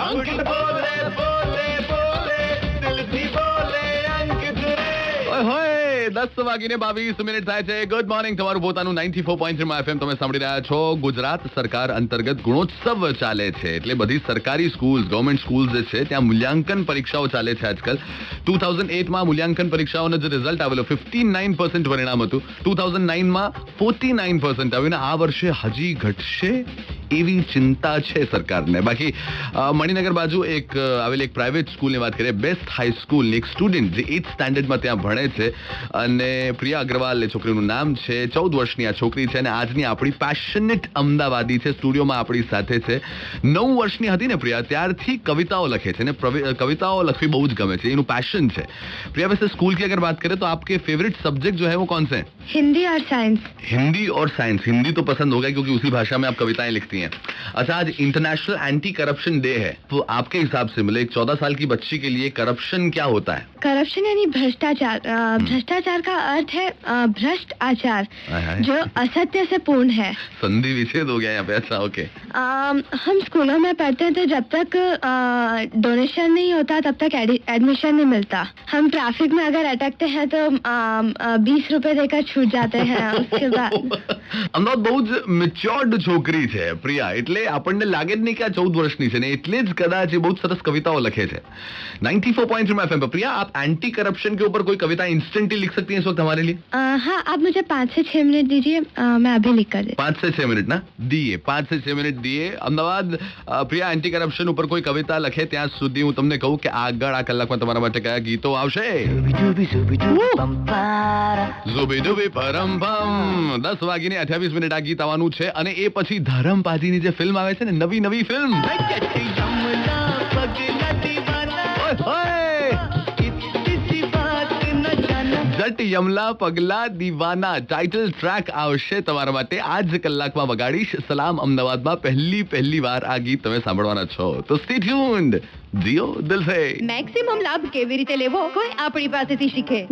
અંકિત બોલે બોલે બોલે દિલથી બોલે અંકિત રે. ઓય 10:22 થાય છે. Good morning. તમારું પોતાનું 94.3 FM તમે સાંભળી રહ્યા છો. ગુજરાત સરકાર અંતર્ગત ગુણોત્સવ ચાલે છે, એટલે બધી સરકારી સ્કૂલ, ગવર્મેન્ટ સ્કૂલ જે છે ત્યાં મૂલ્યાંકન પરીક્ષાઓ ચાલે છે આજકાલ. 2008માં મૂલ્યાંકન પરીક્ષાઓનો જે રિઝલ્ટ આવેલો 59% પરિણામ હતું. 2009માં 49% આવ્યું ને આ વર્ષે હજી ઘટશે એવી ચિંતા છે સરકારને. બાકી મણિનગર બાજુ આવેલી એક પ્રાઇવેટ સ્કૂલની વાત કરીએ. બેસ્ટ હાઈસ્કૂલની એક સ્ટુડન્ટ જે 8th સ્ટેન્ડર્ડમાં ત્યાં ભણે છે અને પ્રિયા અગ્રવાલ એ છોકરીનું નામ છે. 14 વર્ષની આ છોકરી છે અને આજની આપણી પેશનેટ અમદાવાદી છે. સ્ટુડિયોમાં આપણી સાથે છે. 9 વર્ષની હતી ને પ્રિયા, ત્યારથી કવિતાઓ લખે છે ને કવિતાઓ લખવી બહુ જ ગમે છે, એનું પેશન છે. प्रिया वैसे स्कूल की अगर बात करें तो आपके फेवरेट सब्जेक्ट जो है वो कौन से हैं? हिंदी और साइंस. हिंदी और साइंस. हिंदी तो पसंद होगा क्योंकि उसी भाषा में आप कविताएं लिखती हैं. अच्छा, आज इंटरनेशनल एंटी करप्शन डे है, तो आपके हिसाब से मतलब एक 14 साल की बच्ची के लिए करप्शन क्या होता है? करप्शन यानी भ्रष्टाचार. भ्रष्टाचार का अर्थ है भ्रष्ट आचार जो असत्य से पूर्ण है. संधि विच्छेद हो गया यहाँ पे. अच्छा, ओके. हम स्कूलों में पढ़ते हैं तो जब तक डोनेशन नहीं होता तब तक एडमिशन नहीं मिलता. हम ट्रैफिक में अगर अटकते हैं तो 20 रुपए देकर छूट जाते हैं. उसके बाद અમદાવાદ બહુ જ મેચ્યોર્ડ છોકરી છે પ્રિયા, એટલે આપણને લાગે જ નહીં કે આ 14 વર્ષની છે ને, એટલે જ કદાચ એ બહુ સરસ કવિતાઓ લખે છે. 94.3 FM पे प्रिया, आप एंटी करप्शन के ऊपर कोई कविता इंस्टेंटली लिख सकती हैं इस वक्त हमारे लिए? हाँ, आप मुझे 5 से 6 मिनट दीजिए, मैं अभी लिख कर देती. 5 से 6 मिनट ना दिए, 5 से 6 મિનિટ દિए. અમદાવાદ પ્રિયા એન્ટી કરપ્શન ઉપર કોઈ કવિતા લખે ત્યાં સુધી હું તમને કહું કે આગળ આ કલાકમાં તમારા માટે કયા ગીતો આવશે. ઝુબી ડુબી પરમ ભમ. 10:28 આ ગીત આવવાનું છે અને એ પછી ધરમપાજીની જે ફિલ્મ આવે છે ને, નવી ફિલ્મ જટ યમલા પગલા દીવાના ટાઇટલ ટ્રેક આવશે તમારા માટે. આ જ કલાકમાં વગાડીશ. સલામ અમદાવાદમાં પહેલી વાર આ ગીત તમે સાંભળવાના છો, તો સ્ટે ટ્યુન્ડ. જીઓ દિલ સે. મેક્સિમમ લાભ કેવી રીતે લેવો કોઈ આપણી પાસેથી શીખે.